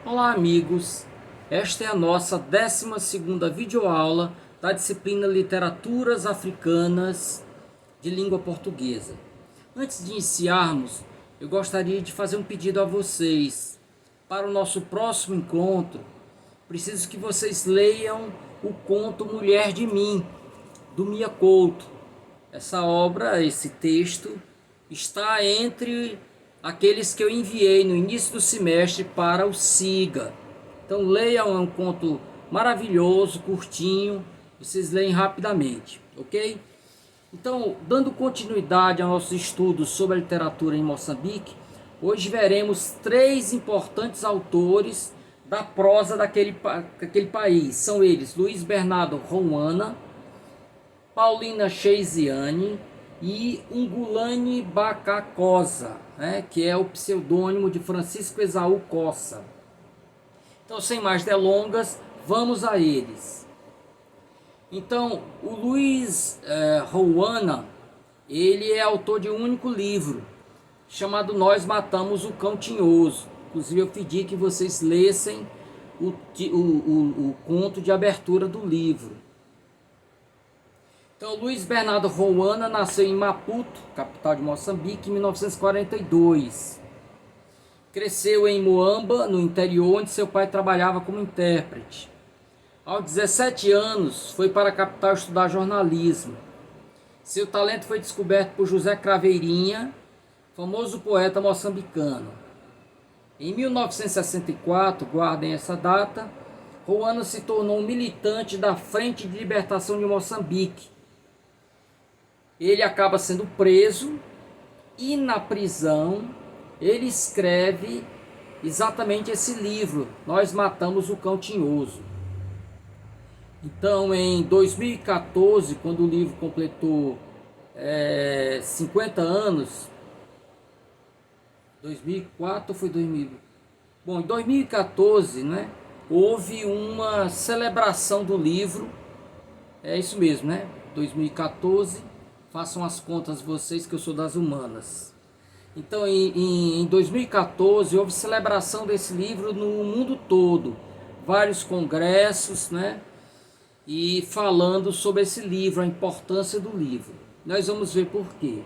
Olá amigos, esta é a nossa 12ª videoaula da disciplina Literaturas Africanas de Língua Portuguesa. Antes de iniciarmos, eu gostaria de fazer um pedido a vocês. Para o nosso próximo encontro, preciso que vocês leiam o conto Mulher de Mim, do Mia Couto. Essa obra, esse texto, está entre aqueles que eu enviei no início do semestre para o SIGA. Então leiam, é um conto maravilhoso, curtinho, vocês leem rapidamente, ok? Então, dando continuidade aos nossos estudos sobre a literatura em Moçambique, hoje veremos 3 importantes autores da prosa daquele país. São eles Luiz Bernardo Rouana, Paulina Cheisiane e Ungulane Bacacosa, que é o pseudônimo de Francisco Esaú Coça. Então, sem mais delongas, vamos a eles. Então, o Luiz Rouana, ele é autor de um único livro, chamado Nós Matamos o Cão Tinhoso. Inclusive, eu pedi que vocês lessem o conto de abertura do livro. Então, Luiz Bernardo Rouana nasceu em Maputo, capital de Moçambique, em 1942. Cresceu em Moamba, no interior, onde seu pai trabalhava como intérprete. Aos 17 anos, foi para a capital estudar jornalismo. Seu talento foi descoberto por José Craveirinha, famoso poeta moçambicano. Em 1964, guardem essa data, Rouana se tornou um militante da Frente de Libertação de Moçambique. Ele acaba sendo preso e na prisão ele escreve exatamente esse livro, Nós Matamos o Cão Tinhoso. Então, em 2014, quando o livro completou 50 anos, 2004 ou foi 2000? Bom, em 2014, houve uma celebração do livro, é isso mesmo, 2014, façam as contas vocês que eu sou das humanas. Então, em 2014, houve celebração desse livro no mundo todo. Vários congressos, e falando sobre esse livro, a importância do livro. Nós vamos ver por quê.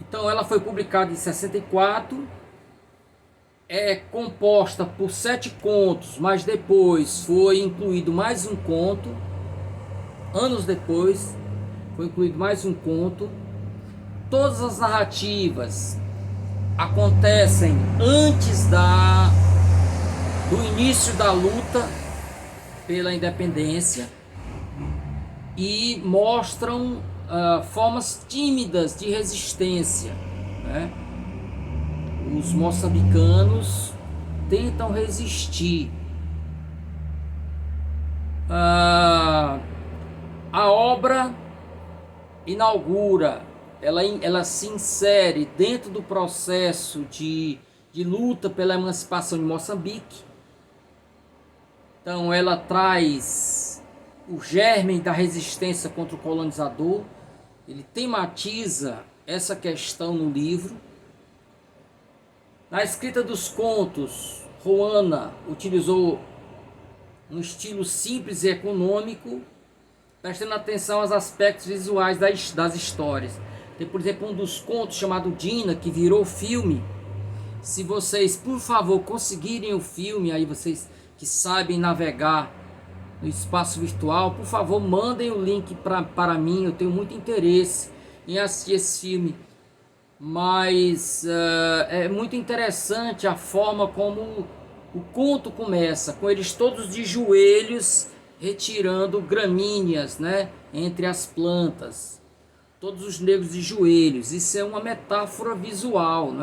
Então, ela foi publicada em 64, é composta por 7 contos, mas depois foi incluído mais um conto. Anos depois, foi incluído mais um conto. Todas as narrativas acontecem antes do início da luta pela independência e mostram formas tímidas de resistência. Os moçambicanos tentam resistir. A obra inaugura, ela se insere dentro do processo de luta pela emancipação de Moçambique. Então ela traz o germe da resistência contra o colonizador, ele tematiza essa questão no livro. Na escrita dos contos, Rouana utilizou um estilo simples e econômico, prestando atenção aos aspectos visuais das histórias. Tem, por exemplo, um dos contos chamado Dina, que virou filme. Se vocês, por favor, conseguirem o filme, aí vocês que sabem navegar no espaço virtual, por favor, mandem o link para mim. Eu tenho muito interesse em assistir esse filme. Mas é muito interessante a forma como o conto começa, com eles todos de joelhos, retirando gramíneas, entre as plantas. Todos os negros de joelhos. Isso é uma metáfora visual,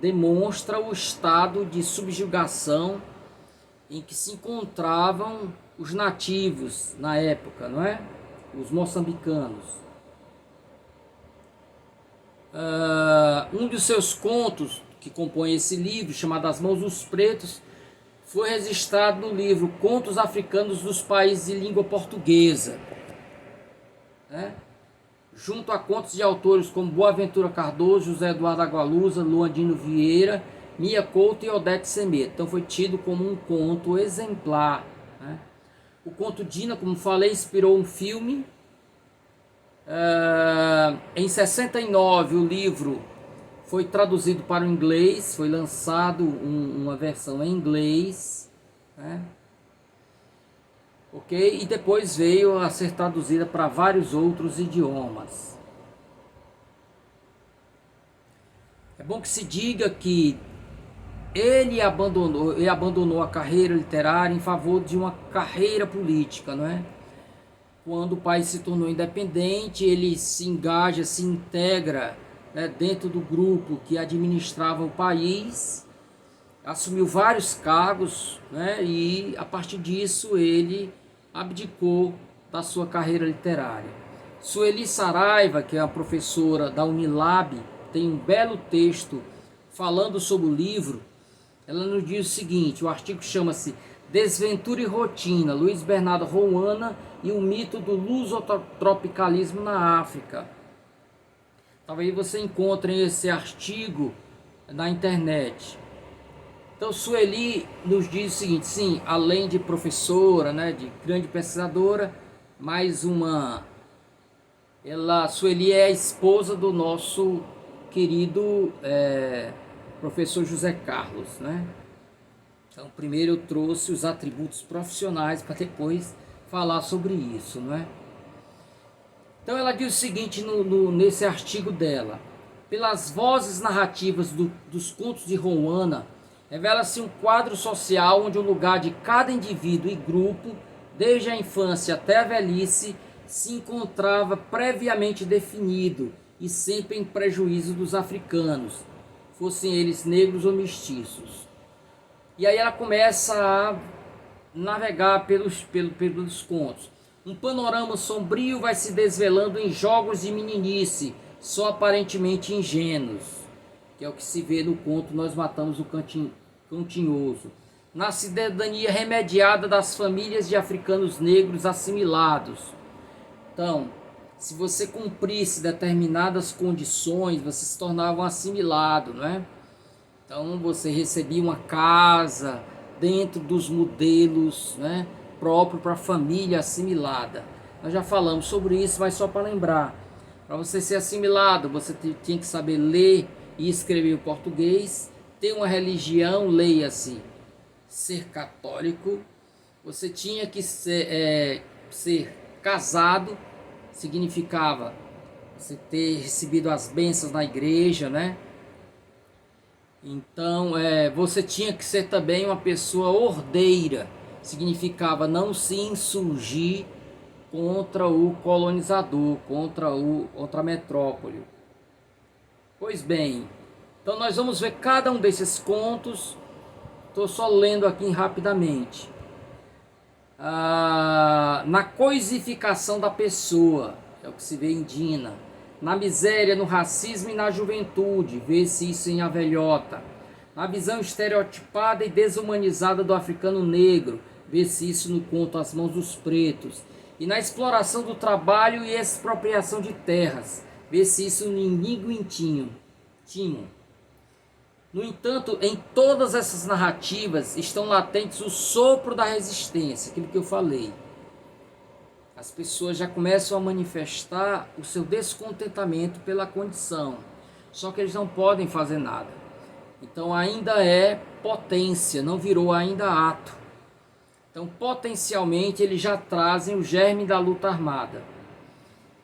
Demonstra o estado de subjugação em que se encontravam os nativos na época, Os moçambicanos. Um dos seus contos que compõe esse livro, chamado As Mãos dos Pretos, foi registrado no livro Contos Africanos dos Países de Língua Portuguesa, junto a contos de autores como Boaventura Cardoso, José Eduardo Agualusa, Luandino Vieira Mia Couto e Odete Semedo. Então foi tido como um conto exemplar, né? O conto Dina, como falei, inspirou um filme. Em 69 o livro foi traduzido para o inglês, foi lançado uma versão em inglês, né? Ok? E depois veio a ser traduzida para vários outros idiomas. É bom que se diga que ele abandonou a carreira literária em favor de uma carreira política, não é? Quando o país se tornou independente, ele se engaja, se integra, né, dentro do grupo que administrava o país, assumiu vários cargos, né, e a partir disso ele abdicou da sua carreira literária. Sueli Saraiva, que é a professora da Unilab, tem um belo texto falando sobre o livro. Ela nos diz o seguinte, o artigo chama-se Desventura e Rotina, Luiz Bernardo Roana e o mito do lusotropicalismo na África. Talvez você encontre esse artigo na internet. Então Sueli nos diz o seguinte, sim, além de professora, né, de grande pesquisadora, Sueli é a esposa do nosso querido professor José Carlos, né? Então, primeiro eu trouxe os atributos profissionais para depois falar sobre isso, não é? Então, ela diz o seguinte nesse artigo dela: pelas vozes narrativas dos contos de Roana, revela-se um quadro social onde o lugar de cada indivíduo e grupo, desde a infância até a velhice, se encontrava previamente definido e sempre em prejuízo dos africanos, fossem eles negros ou mestiços. E aí ela começa a navegar pelos contos. Um panorama sombrio vai se desvelando em jogos de meninice, só aparentemente ingênuos, que é o que se vê no conto Nós Matamos o Cantinhoso. Na cidadania remediada das famílias de africanos negros assimilados. Então, se você cumprisse determinadas condições, você se tornava um assimilado, não é? Então você recebia uma casa dentro dos modelos, né, próprio para a família assimilada. Nós já falamos sobre isso, mas só para lembrar. Para você ser assimilado, você tinha que saber ler e escrever o português, ter uma religião, leia-se, ser católico. Você tinha que ser casado, significava você ter recebido as bênçãos na igreja, né? Então, você tinha que ser também uma pessoa ordeira, significava não se insurgir contra o colonizador, contra a metrópole. Pois bem, então nós vamos ver cada um desses contos, estou só lendo aqui rapidamente. Na coisificação da pessoa, é o que se vê em Dina. Na miséria, no racismo e na juventude, vê-se isso em A Velhota. Na visão estereotipada e desumanizada do africano negro, vê-se isso no conto As Mãos dos Pretos. E na exploração do trabalho e expropriação de terras, vê-se isso no Inigo Intimo. No entanto, em todas essas narrativas estão latentes o sopro da resistência, aquilo que eu falei. As pessoas já começam a manifestar o seu descontentamento pela condição, só que eles não podem fazer nada. Então ainda é potência, não virou ainda ato. Então potencialmente eles já trazem o germe da luta armada.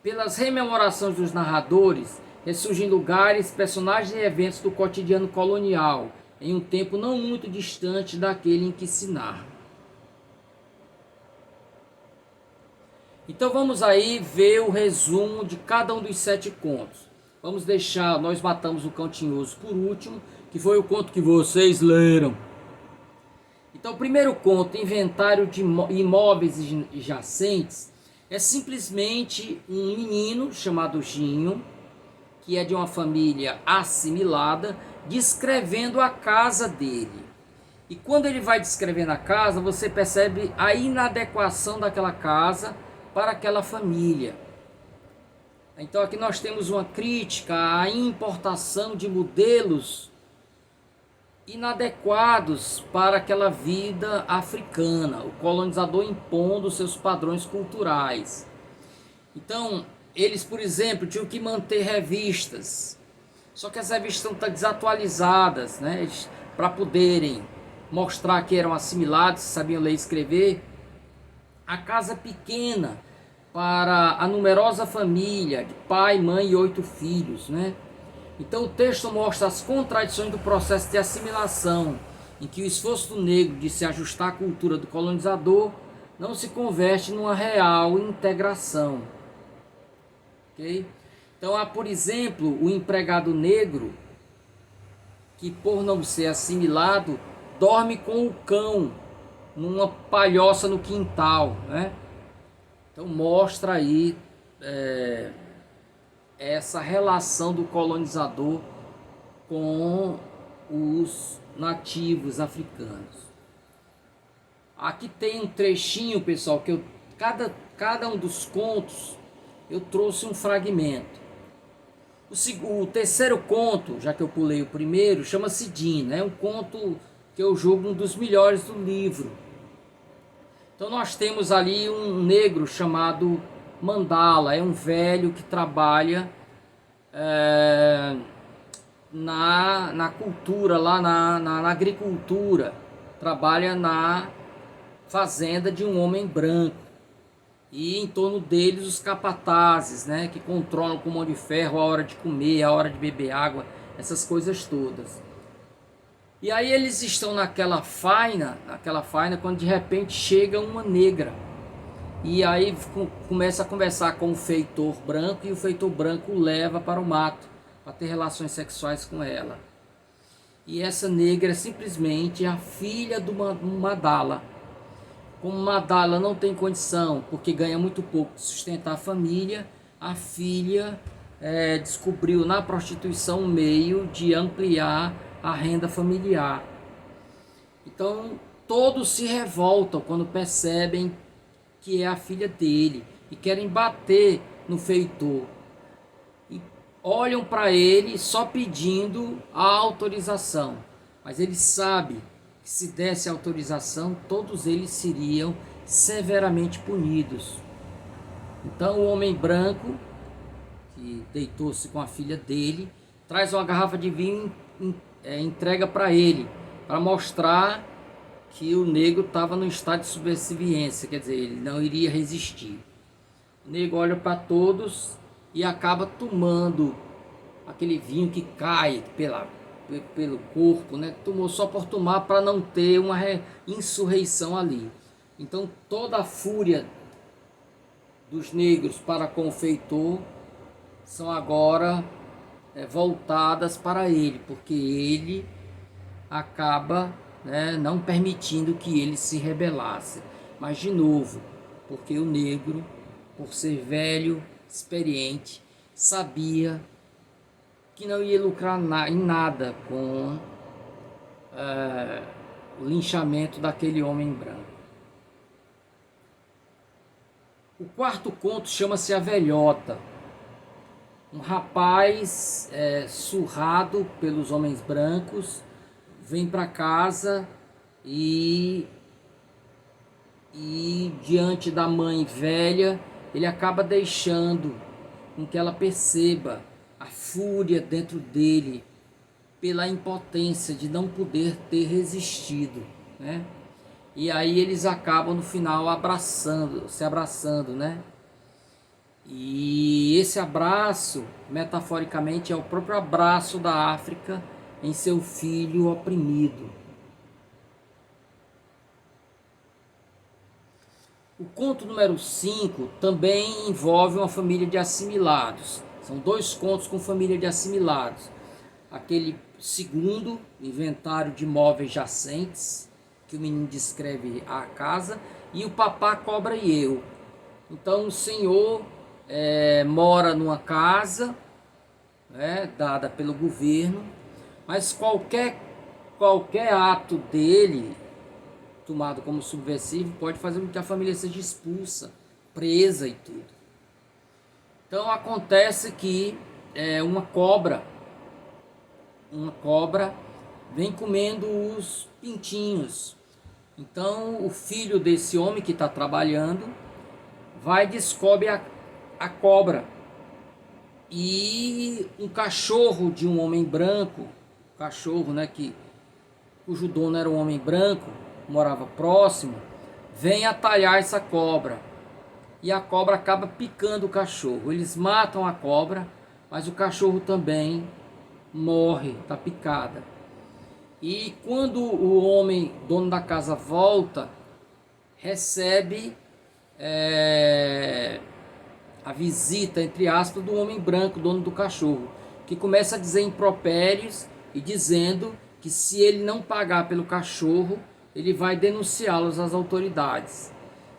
Pelas rememorações dos narradores, ressurgem lugares, personagens e eventos do cotidiano colonial, em um tempo não muito distante daquele em que se narra. Então vamos aí ver o resumo de cada um dos 7 contos. Vamos deixar Nós Matamos o Cantinhoso por último, que foi o conto que vocês leram. Então o primeiro conto, Inventário de Imóveis Jacentes, é simplesmente um menino chamado Ginho, que é de uma família assimilada, descrevendo a casa dele. E quando ele vai descrevendo a casa, você percebe a inadequação daquela casa para aquela família. Então aqui nós temos uma crítica à importação de modelos inadequados para aquela vida africana, o colonizador impondo seus padrões culturais. Então, eles, por exemplo, tinham que manter revistas, só que as revistas estão desatualizadas, né? Para poderem mostrar que eram assimilados, sabiam ler e escrever. A casa pequena para a numerosa família de pai, mãe e 8 filhos, né? Então o texto mostra as contradições do processo de assimilação, em que o esforço do negro de se ajustar à cultura do colonizador não se converte numa real integração. Okay? Então há, por exemplo, o empregado negro que, por não ser assimilado, dorme com o cão numa palhoça no quintal, né? Então mostra aí essa relação do colonizador com os nativos africanos. Aqui tem um trechinho, pessoal, que cada um dos contos eu trouxe um fragmento. O terceiro conto, já que eu pulei o primeiro, chama-se Dina. É um conto que eu julgo um dos melhores do livro. Então nós temos ali um negro chamado Mandala. É um velho que trabalha na cultura, lá na agricultura. Trabalha na fazenda de um homem branco. E em torno deles os capatazes, né, que controlam com mão de ferro a hora de comer, a hora de beber água, essas coisas todas. E aí eles estão naquela faina quando de repente chega uma negra. E aí começa a conversar com o feitor branco e o feitor branco o leva para o mato para ter relações sexuais com ela. E essa negra é simplesmente a filha do Mandala. Como Mandala não tem condição, porque ganha muito pouco, de sustentar a família, a filha descobriu na prostituição um meio de ampliar a renda familiar. Então todos se revoltam quando percebem que é a filha dele e querem bater no feitor. E olham para ele só pedindo a autorização, mas ele sabe que se desse autorização, todos eles seriam severamente punidos. Então o homem branco, que deitou-se com a filha dele, traz uma garrafa de vinho e entrega para ele, para mostrar que o negro estava no estado de sobrevivência, quer dizer, ele não iria resistir. O negro olha para todos e acaba tomando aquele vinho que cai pelo corpo, né? Tomou só por tomar, para não ter uma insurreição ali. Então toda a fúria dos negros para com o feitor são agora voltadas para ele, porque ele acaba não permitindo que ele se rebelasse. Mas de novo, porque o negro, por ser velho, experiente, sabia que não ia lucrar em nada com o linchamento daquele homem branco. O quarto conto chama-se A Velhota. Um rapaz surrado pelos homens brancos vem para casa e diante da mãe velha ele acaba deixando com que ela perceba a fúria dentro dele pela impotência de não poder ter resistido, né? E aí eles acabam no final se abraçando, né? E esse abraço, metaforicamente, é o próprio abraço da África em seu filho oprimido. O conto número 5 também envolve uma família de assimilados. São 2 contos com família de assimilados. Aquele segundo, Inventário de Móveis Jacentes, que o menino descreve a casa, e o Papá, Cobra e Eu. Então o senhor mora numa casa dada pelo governo, mas qualquer ato dele tomado como subversivo pode fazer com que a família seja expulsa, presa e tudo. Então acontece que uma cobra vem comendo os pintinhos. Então o filho desse homem que está trabalhando vai e descobre a cobra. E um cachorro de um homem branco, cachorro, né, cujo dono era um homem branco, morava próximo, vem atalhar essa cobra. E a cobra acaba picando o cachorro. Eles matam a cobra, mas o cachorro também morre, está picada. E quando o homem, dono da casa, volta, recebe a visita, entre aspas, do homem branco, dono do cachorro, que começa a dizer impropérios e dizendo que se ele não pagar pelo cachorro, ele vai denunciá-los às autoridades.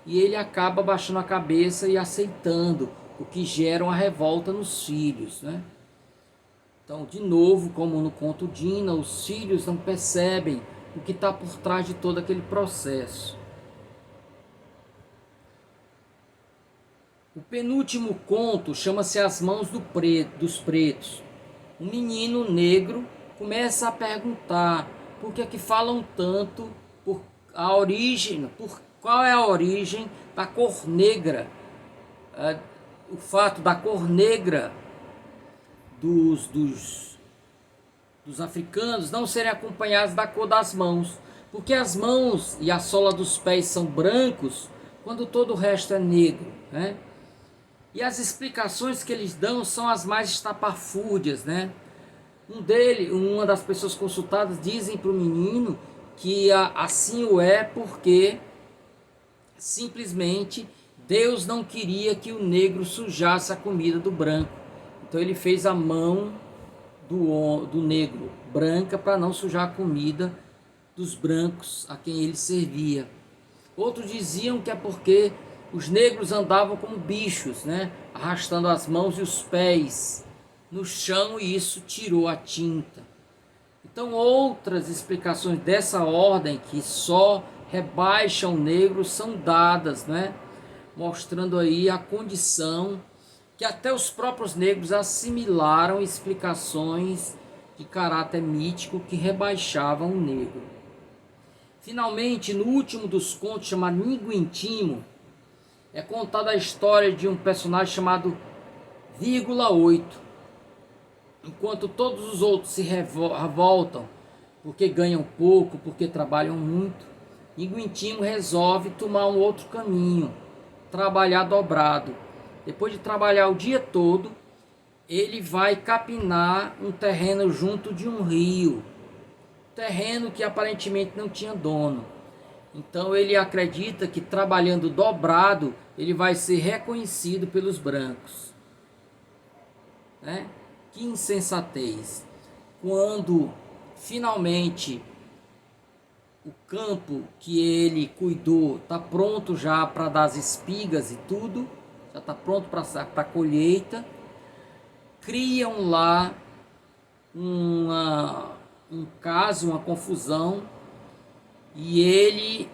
E ele acaba baixando a cabeça e aceitando, o que gera uma revolta nos filhos, né? Então, de novo, como no conto Dina, os filhos não percebem o que está por trás de todo aquele processo. O penúltimo conto chama-se As Mãos dos Pretos. Um menino negro começa a perguntar por que falam tanto por a origem, por qual é a origem da cor negra, o fato da cor negra dos africanos não serem acompanhados da cor das mãos, porque as mãos e a sola dos pés são brancos quando todo o resto é negro, né? E as explicações que eles dão são as mais estapafúrdias, né? Uma das pessoas consultadas dizem para o menino que assim o é porque simplesmente Deus não queria que o negro sujasse a comida do branco. Então ele fez a mão do negro branca para não sujar a comida dos brancos a quem ele servia. Outros diziam que é porque os negros andavam como bichos, né? Arrastando as mãos e os pés no chão, e isso tirou a tinta. Então outras explicações dessa ordem que só rebaixam o negro são dadas, né? Mostrando aí a condição que até os próprios negros assimilaram explicações de caráter mítico que rebaixavam o negro. Finalmente, no último dos contos, chamado Ninguém, é contada a história de um personagem chamado 8. Enquanto todos os outros se revoltam porque ganham pouco, porque trabalham muito, Ninguém resolve tomar um outro caminho, trabalhar dobrado. Depois de trabalhar o dia todo, ele vai capinar um terreno junto de um rio, terreno que aparentemente não tinha dono. Então ele acredita que trabalhando dobrado, ele vai ser reconhecido pelos brancos, né? Que insensatez! Quando finalmente o campo que ele cuidou está pronto já para dar as espigas e tudo, já está pronto para a colheita, criam lá um caso, uma confusão, e ele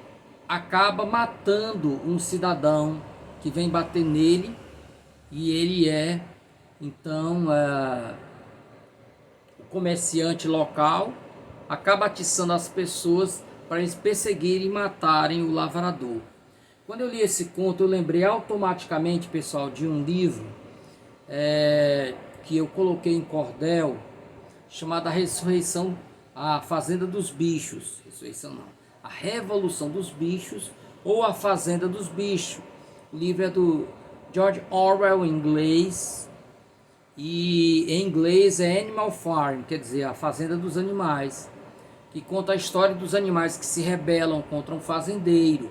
acaba matando um cidadão que vem bater nele, e ele então o comerciante local acaba atiçando as pessoas para eles perseguirem e matarem o lavrador. Quando eu li esse conto, eu lembrei automaticamente, pessoal, de um livro que eu coloquei em cordel, chamado A Ressurreição, a Fazenda dos Bichos. Ressurreição não, A Revolução dos Bichos, ou A Fazenda dos Bichos. O livro é do George Orwell, em inglês, e em inglês é Animal Farm, quer dizer, a Fazenda dos Animais, que conta a história dos animais que se rebelam contra um fazendeiro.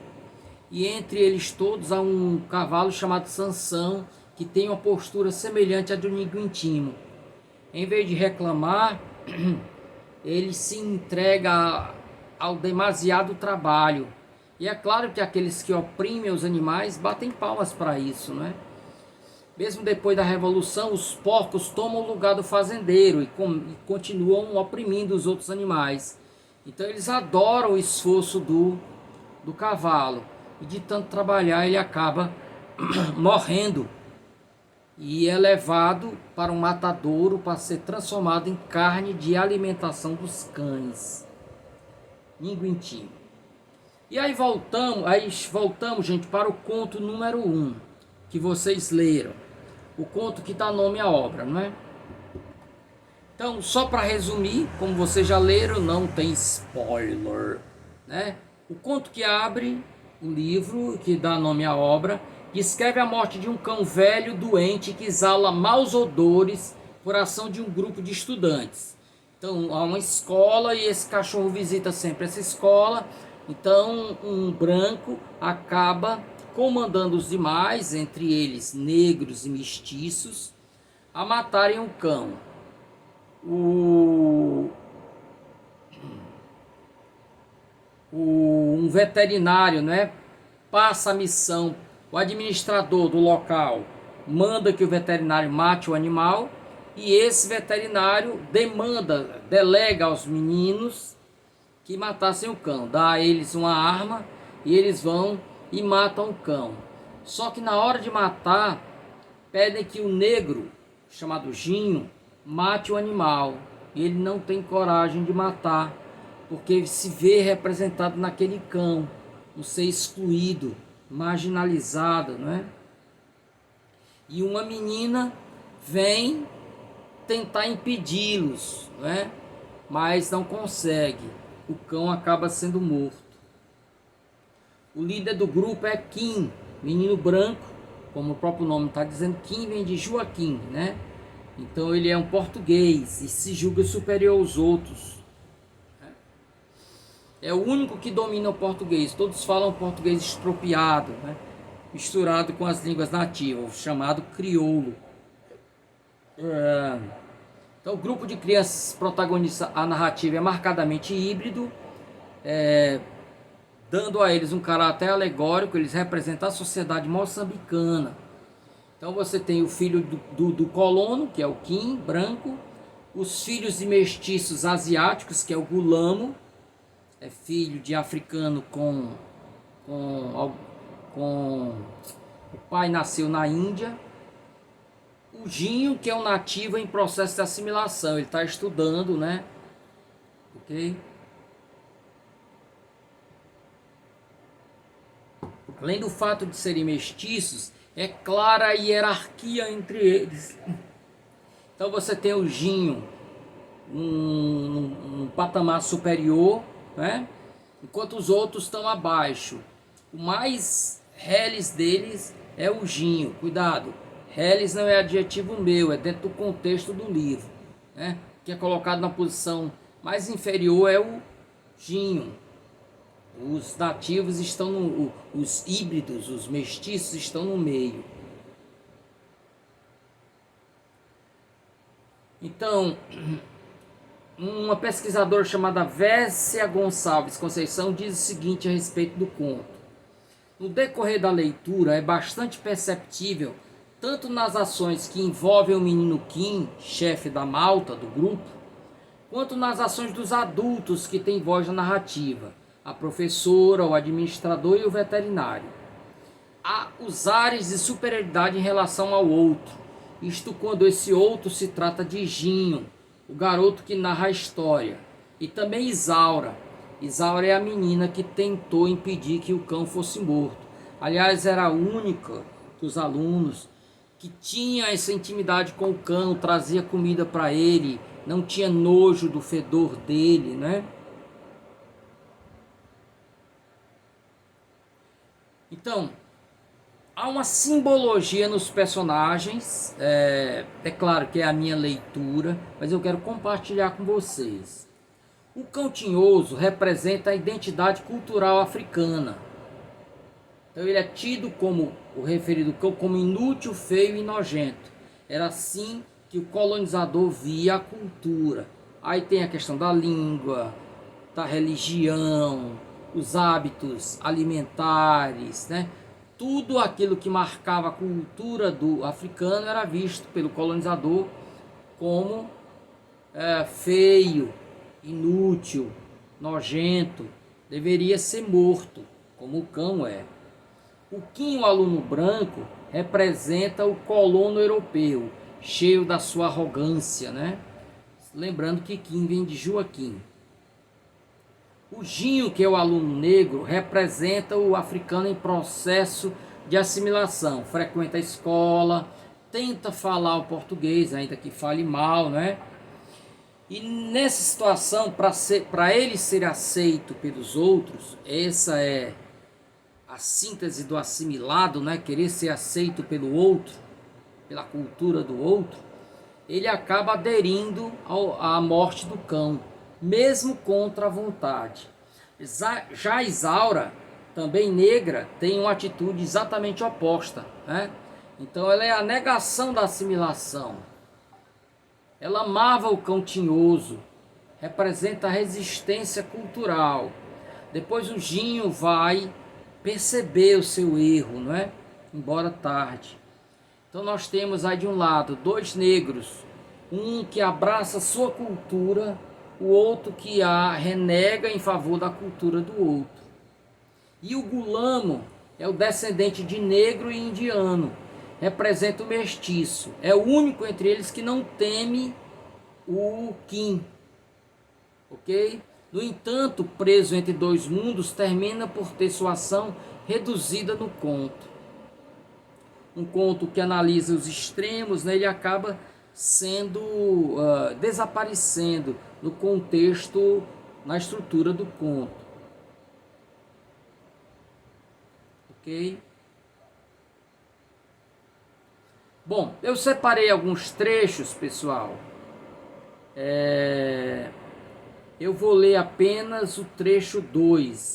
E entre eles todos há um cavalo chamado Sansão, que tem uma postura semelhante à de um Ninguém. Em vez de reclamar, ele se entrega ao demasiado trabalho. E é claro que aqueles que oprimem os animais batem palmas para isso, né? Mesmo depois da Revolução, os porcos tomam o lugar do fazendeiro e continuam oprimindo os outros animais. Então eles adoram o esforço do cavalo. E de tanto trabalhar, ele acaba morrendo e é levado para um matadouro para ser transformado em carne de alimentação dos cães. Ninguém. E aí voltamos, gente, para o conto número 1, que vocês leram. O conto que dá nome à obra, não é? Então, só para resumir, como vocês já leram, não tem spoiler, né? O conto que abre o livro, que dá nome à obra, descreve a morte de um cão velho doente que exala maus odores por ação de um grupo de estudantes. Então, há uma escola e esse cachorro visita sempre essa escola. Então, um branco acaba comandando os demais, entre eles negros e mestiços, a matarem o cão. Um veterinário, né, passa a missão, o administrador do local manda que o veterinário mate o animal e esse veterinário delega aos meninos que matassem o cão, dá a eles uma arma e eles vão e matam o cão. Só que na hora de matar, pedem que o negro, chamado Ginho, mate o animal. E ele não tem coragem de matar, porque ele se vê representado naquele cão, um ser excluído, marginalizado, não é? E uma menina vem tentar impedi-los, não é? Mas não consegue. O cão acaba sendo morto. O líder do grupo é Kim, menino branco, como o próprio nome está dizendo. Kim vem de Joaquim, né? Então ele é um português e se julga superior aos outros. É o único que domina o português. Todos falam português estropiado, né? Misturado com as línguas nativas, chamado crioulo. Então o grupo de crianças protagoniza a narrativa é marcadamente híbrido, dando a eles um caráter alegórico. Eles representam a sociedade moçambicana. Então você tem o filho do colono, que é o Kim, branco, os filhos de mestiços asiáticos, que é o Gulamo, é filho de africano com o pai nasceu na Índia. O Ginho, que é um nativo em processo de assimilação, ele está estudando, né? Ok? Além do fato de serem mestiços, é clara a hierarquia entre eles. Então você tem o Ginho um patamar superior, né? Enquanto os outros estão abaixo. O mais reles deles é o Ginho. Cuidado, reles não é adjetivo meu, é dentro do contexto do livro, né? Que é colocado na posição mais inferior é o Ginho. Os nativos estão os híbridos, os mestiços estão no meio. Então, uma pesquisadora chamada Vessia Gonçalves Conceição diz o seguinte a respeito do conto. No decorrer da leitura é bastante perceptível, tanto nas ações que envolvem o menino Kim, chefe da malta do grupo, quanto nas ações dos adultos que têm voz na narrativa, a professora, o administrador e o veterinário. Há os ares de superioridade em relação ao outro, isto quando esse outro se trata de Ginho, o garoto que narra a história, e também Isaura. Isaura é a menina que tentou impedir que o cão fosse morto. Aliás, era a única dos alunos que tinha essa intimidade com o cão, trazia comida para ele, não tinha nojo do fedor dele, né? Então, há uma simbologia nos personagens, é claro que é a minha leitura, mas eu quero compartilhar com vocês. O cão tinhoso representa a identidade cultural africana. Então ele é tido como, o referido cão, como inútil, feio e nojento. Era assim que o colonizador via a cultura. Aí tem a questão da língua, da religião, os hábitos alimentares, né? Tudo aquilo que marcava a cultura do africano era visto pelo colonizador como feio, inútil, nojento, deveria ser morto, como o cão é. O Kim, o aluno branco, representa o colono europeu, cheio da sua arrogância, né? Lembrando que Kim vem de Joaquim. O Jinho, que é o aluno negro, representa o africano em processo de assimilação. Frequenta a escola, tenta falar o português, ainda que fale mal, né? E nessa situação, para ele ser aceito pelos outros, essa é a síntese do assimilado, né? Querer ser aceito pelo outro, pela cultura do outro, ele acaba aderindo à morte do cão, mesmo contra a vontade. Já Isaura, também negra, tem uma atitude exatamente oposta, né? Então ela é a negação da assimilação. Ela amava o cão tinhoso, representa a resistência cultural. Depois o Jinho vai perceber o seu erro, não é? Embora tarde. Então nós temos aí de um lado dois negros, um que abraça sua cultura, o outro que a renega em favor da cultura do outro. E o Gulamo é o descendente de negro e indiano, representa o mestiço, é o único entre eles que não teme o Kim, ok? No entanto, preso entre dois mundos, termina por ter sua ação reduzida no conto. Um conto que analisa os extremos, né, ele acaba sendo desaparecendo no contexto, na estrutura do conto. Ok? Bom, eu separei alguns trechos, pessoal. Eu vou ler apenas o trecho 2.